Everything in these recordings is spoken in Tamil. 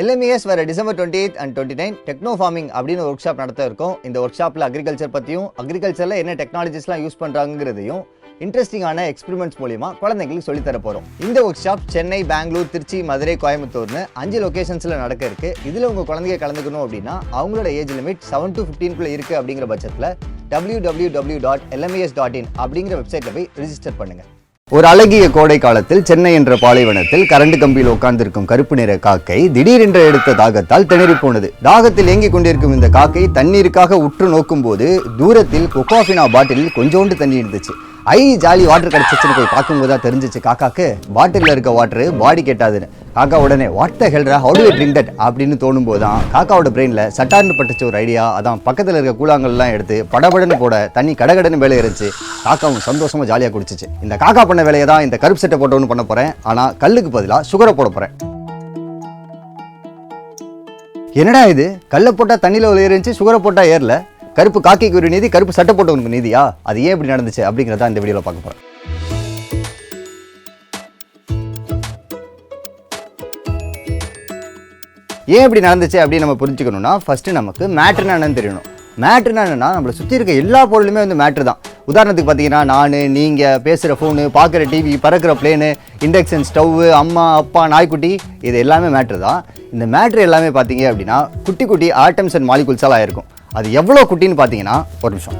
LMES வர December 28th and 29 techno farming அப்படின்னு ஒரு ஒர்க் ஷாப் நடத்த இருக்கோம். இந்த ஒர்க் ஷாப்பில் அக்ரிகல்ச்சர் பற்றியும் அக்ரிகல்ச்சரில் என்ன டெக்னாலஜிஸ்லாம் யூஸ் பண்ணுறாங்கிறதையும் இன்ட்ரெஸ்டிங்கான எக்ஸ்பெரிமெண்ட்ஸ் மூலியமா குழந்தைங்களுக்கு சொல்லித்தர போகிறோம். இந்த ஒர்க் ஷாப் சென்னை, பெங்களூர், திருச்சி, மதுரை, கோயம்புத்தூர்னு 5 லொகேஷன்ஸில் நடக்க இருக்கு. இதில் உங்கள் குழந்தைங்க கலந்துக்கணும் அப்படின்னா அவங்களோட ஏஜ் லிமிட் 7 to 15 இருக்குது அப்படிங்கிற பட்சத்தில் www.lmes.in அப்படிங்கிற வெப்சைட்டில் போய் ரிஜிஸ்டர் பண்ணுங்கள். ஒரு அழகிய கோடை காலத்தில் சென்னை என்ற பாலைவனத்தில் கரண்ட் கம்பியில் உட்கார்ந்திருக்கும் கருப்பு நிற காக்கை திடீரென்று எடுத்த தாகத்தால் திணறி போனது. தாகத்தில் ஏங்கிக் கொண்டிருக்கும் இந்த காக்கை தண்ணீருக்காக உற்று நோக்கும் போது தூரத்தில் கொக்காஃபினா பாட்டிலில் கொஞ்சோண்டு தண்ணி இருந்துச்சு. ஜாலி வாட்டர் கிடைச்சிச்சுன்னு போய் பார்க்கும்போது தான் தெரிஞ்சிச்சு காக்காக்கு பாட்டிலில் இருக்க வாட்டரு பாடி கேட்டாதுன்னு. காக்கா உடனே வாட் த ஹெல்ரா, how do you drink that அப்படின்னு தோணும் போது தான் காக்காவோட பிரெயினில் சட்டார்னு பட்டுச்சு ஒரு ஐடியா. அதான் பக்கத்தில் இருக்க கூழாங்கல்லாம் எடுத்து படபடன்னு போட தண்ணி கடகடன்னு வேலை இருந்துச்சு. காக்காவும் சந்தோஷமா ஜாலியாக குடிச்சிச்சு. இந்த காக்கா பண்ண வேலையை தான் இந்த கருப்பு செட்டை போட்டோன்னு பண்ண போகிறேன். ஆனால் கல்லுக்கு பதிலாக சுகரை போட போகிறேன். என்னடா இது, கல்லை போட்டால் தண்ணியில் ஏறிச்சு, சுகரை போட்டால் ஏறல. கருப்பு காக்கைக்கு ஒரு நீதி, கருப்பு சட்டை போட்டவனுக்கு நீதியா? அது ஏன் இப்படி நடந்துச்சு அப்படிங்கிறத இந்த வீடியோவில் பார்க்க போகிறேன். ஏன் இப்படி நடந்துச்சு அப்படின்னு நம்ம புரிஞ்சுக்கணும்னா ஃபர்ஸ்ட் நமக்கு மேட்ருனா என்னன்னு தெரியணும். மேட்ருனா என்னன்னா நம்மளை சுற்றி இருக்க எல்லா பொருளுமே வந்து மேட்ரு தான். உதாரணத்துக்கு பார்த்தீங்கன்னா நான், நீங்கள், பேசுகிற ஃபோனு, பார்க்குற டிவி, பறக்கிற பிளேனு, இண்டக்ஷன் ஸ்டவ்வு, அம்மா, அப்பா, நாய்க்குட்டி, இது எல்லாமே மேட்ரு தான். இந்த மேட்ரு எல்லாமே பார்த்தீங்க அப்படின்னா குட்டி குட்டி ஆட்டம்ஸ் அண்ட் மாலிகுல்ஸால் ஆயிருக்கும். அது எவ்வளோ குட்டின்னு பார்த்தீங்கன்னா, ஒரு நிமிஷம்,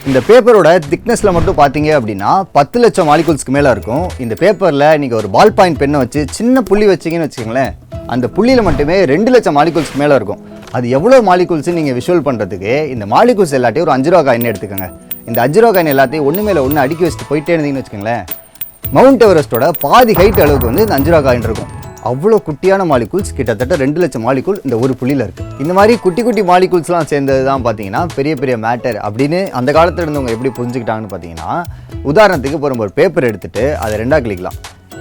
இந்த பேப்பரோட திக்னஸில் மட்டும் பார்த்தீங்க அப்படின்னா 10 லட்சம் மாலிகுல்ஸ்க்கு மேலே இருக்கும். இந்த பேப்பரில் நீங்கள் ஒரு பால் பாயிண்ட் பெண்ணை வச்சு சின்ன புள்ளி வச்சிங்கன்னு வச்சுக்கோங்களேன், அந்த புள்ளியில் மட்டுமே 2 லட்சம் மாலிகுல்ஸ்க்கு மேலே இருக்கும். அது எவ்வளோ மாலிகுல்ஸ் நீங்கள் விஷுவல் பண்ணுறதுக்கு இந்த மாலிகுல்ஸ் எல்லாத்தையும் ஒரு 5 ரூபா காயின் எடுத்துக்கோங்க. இந்த 5 ரூபா காயின் எல்லாத்தையும் ஒன்று மேலே ஒன்று அடுக்கி வச்சுட்டு போயிட்டே இருந்தீங்கன்னு வச்சுக்கோங்களேன், மவுண்ட் எவரெஸ்ட்டோட பாதி ஹைட் அளவுக்கு வந்து இந்த 5 ரூபா காயின் இருக்கும். அவ்வளோ குட்டியான மாலிகுல்ஸ், கிட்டத்தட்ட 2 லட்சம் மாலிகுல் இந்த ஒரு புள்ளியில் இருக்குது. இந்த மாதிரி குட்டி குட்டி மாலிகுல்ஸ்லாம் சேர்ந்தது தான் பார்த்தீங்கன்னா பெரிய பெரிய மேட்டர் அப்படின்னு அந்த காலத்தில் இருந்தவங்க எப்படி புரிஞ்சுக்கிட்டாங்கன்னு பார்த்தீங்கன்னா, உதாரணத்துக்கு இப்போ நம்ம ஒரு பேப்பர் எடுத்துகிட்டு அதை 2ஆக கிழிக்கலாம்.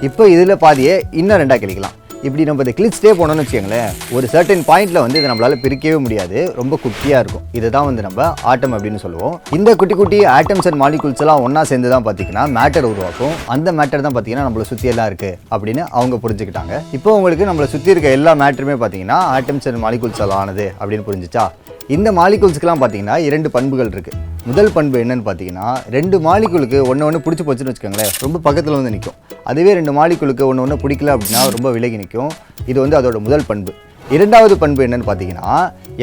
இப்போ இதில் பாதியே இன்னும் 2ஆக கிழிக்கலாம். இப்படி நம்ம இதை கிழிச்சிட்டே போனோம்னு வச்சுக்கோங்களேன், ஒரு சர்டன் பாயிண்ட்டில் வந்து இதை நம்மளால் பிரிக்கவே முடியாது, ரொம்ப குட்டியாக இருக்கும். இதை தான் வந்து நம்ம ஆட்டம் அப்படின்னு சொல்லுவோம். இந்த குட்டி குட்டி ஆட்டம்ஸ் அண்ட் மாலிகுல்ஸ் எல்லாம் ஒன்றா சேர்ந்து தான் பார்த்தீங்கன்னா மேட்டர் உருவாக்கும். அந்த மேட்டர் தான் பார்த்தீங்கன்னா நம்மளை சுற்றி எல்லாம் இருக்குது அப்படின்னு அவங்க புரிஞ்சுக்கிட்டாங்க. இப்போ உங்களுக்கு நம்மளை சுற்றி இருக்க எல்லா மேட்டருமே பார்த்தீங்கன்னா ஆட்டம்ஸ் அண்ட் மாலிகுல்ஸ் எல்லாம் ஆனது அப்படின்னு புரிஞ்சிச்சா? இந்த மாலிகுல்ஸ்க்கெலாம் பார்த்தீங்கன்னா 2 பண்புகள் இருக்குது. முதல் பண்பு என்னன்னு பார்த்தீங்கன்னா, 2 மாலிகுலுக்கு ஒன்று பிடிச்சி போச்சுன்னு வச்சுக்கோங்களேன், ரொம்ப பக்கத்தில் வந்து நிற்கும். அதுவே 2 மாலிகுலுக்கு ஒன்று பிடிக்கல அப்படின்னா ரொம்ப விலகி நிற்கும். இது வந்து அதோட முதல் பண்பு. இரண்டாவது பண்பு என்னன்னு பார்த்தீங்கன்னா,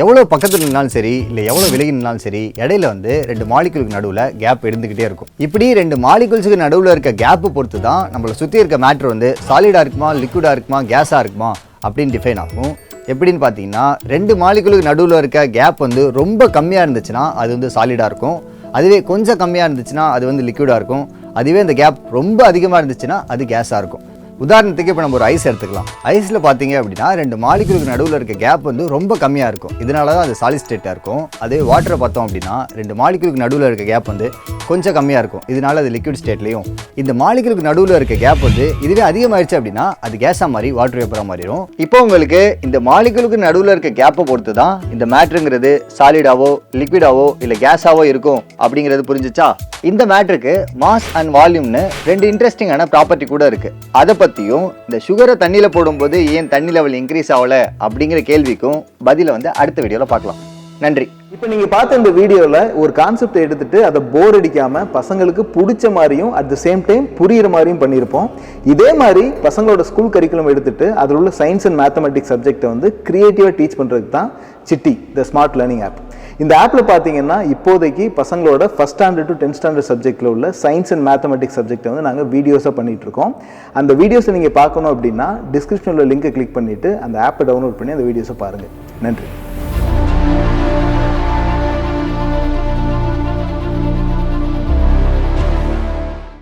எவ்வளோ பக்கத்தில் நின்னாலும் சரி இல்லை எவ்வளோ விலகி நின்னாலும் சரி, இடையில வந்து 2 மாலிகுலுக்கு நடுவில் கேப் இருந்துக்கிட்டே இருக்கும். இப்படி 2 மாலிகுல்ஸுக்கு நடுவில் இருக்க கேப்பை பொறுத்து தான் நம்மளை சுற்றி இருக்க மேட்ரு வந்து சாலிடாக இருக்குமா, லிக்விடாக இருக்குமா, கேஸாக இருக்குமா அப்படின்னு டிஃபைன் ஆகும். எப்படின்னு பார்த்தீங்கன்னா, 2 மாலிகுலுக்கு நடுவில் இருக்க கேப் வந்து ரொம்ப கம்மியாக இருந்துச்சுன்னா அது வந்து சாலிடாக இருக்கும். அதுவே கொஞ்சம் கம்மியாக இருந்துச்சுன்னா அது வந்து லிக்விடாக இருக்கும். அதுவே இந்த கேப் ரொம்ப அதிகமாக இருந்துச்சுன்னா அது கேஸாக இருக்கும். உதாரணத்துக்கு இப்போ நம்ம ஒரு ஐஸ் எடுத்துக்கலாம். ஐஸில் பார்த்தீங்க அப்படின்னா 2 மாலிகுலுக்கு நடுவில் இருக்க கேப் வந்து ரொம்ப கம்மியாக இருக்கும். இதனால தான் அது சாலிட் ஸ்டேட்டாக இருக்கும். அதே வாட்டரை பார்த்தோம் அப்படின்னா 2 மாலிகுலுக்கு நடுவில் இருக்க கேப் வந்து கொஞ்சம் கம்மியாக இருக்கும். இதனால அது லிக்விட் ஸ்டேட்லையும். இந்த மாலிகுலுக்கு நடுவில் இருக்க கேப் வந்து இதுவே அதிகமாகிடுச்சு அப்படின்னா அது கேஸாக மாதிரி வாட்டர் வேப்பராக மாறிடும். இப்போ உங்களுக்கு இந்த மாலிகுலுக்கு நடுவில் இருக்க கேப்பை பொறுத்து தான் இந்த மேட்ருங்கிறது சாலிடாவோ, லிக்விடாவோ இல்லை கேஸாவோ இருக்கும் அப்படிங்கிறது புரிஞ்சிச்சா? இந்த மேட்ருக்கு மாஸ் அண்ட் வால்யூம்னு 2 இன்ட்ரெஸ்டிங்கான ப்ராப்பர்ட்டி கூட இருக்குது. அதை பற்றியும் இந்த சுகரை தண்ணியில் போடும்போது ஏன் தண்ணி லெவல் இன்க்ரீஸ் ஆகலை அப்படிங்கிற கேள்விக்கும் பதிலை வந்து அடுத்த வீடியோவில் பார்க்கலாம். நன்றி. இப்போ நீங்கள் பார்த்த இந்த வீடியோவில் ஒரு கான்செப்டை எடுத்துகிட்டு அதை போர் அடிக்காமல் பசங்களுக்கு பிடிச்ச மாதிரியும் அட் த சேம் டைம் புரிகிற மாதிரியும் பண்ணியிருப்போம். இதே மாதிரி பசங்களோட ஸ்கூல் கரிக்குலம் எடுத்துகிட்டு அதில் உள்ள சயின்ஸ் அண்ட் மேத்தமெட்டிக்ஸ் சப்ஜெக்டை வந்து க்ரியேட்டிவாக டீச் பண்ணுறதுக்கு தான் Chitti the smart learning app. இந்த ஆப்பில் பார்த்தீங்கன்னா இப்போதைக்கு பசங்களோட 1st standard to 10th standard சப்ஜெக்டில் உள்ள சயின்ஸ் அண்ட் மேத்தமெட்டிக்ஸ் சப்ஜெக்டை வந்து நாங்கள் வீடியோஸாக பண்ணிகிட்ருக்கோம். அந்த வீடியோஸை நீங்கள் பார்க்கணும் அப்படின்னா டிஸ்கிரிப்ஷனில் லிங்கை கிளிக் பண்ணிவிட்டு அந்த ஆப்பை டவுன்லோட் பண்ணி அந்த வீடியோஸை பாருங்கள். நன்றி.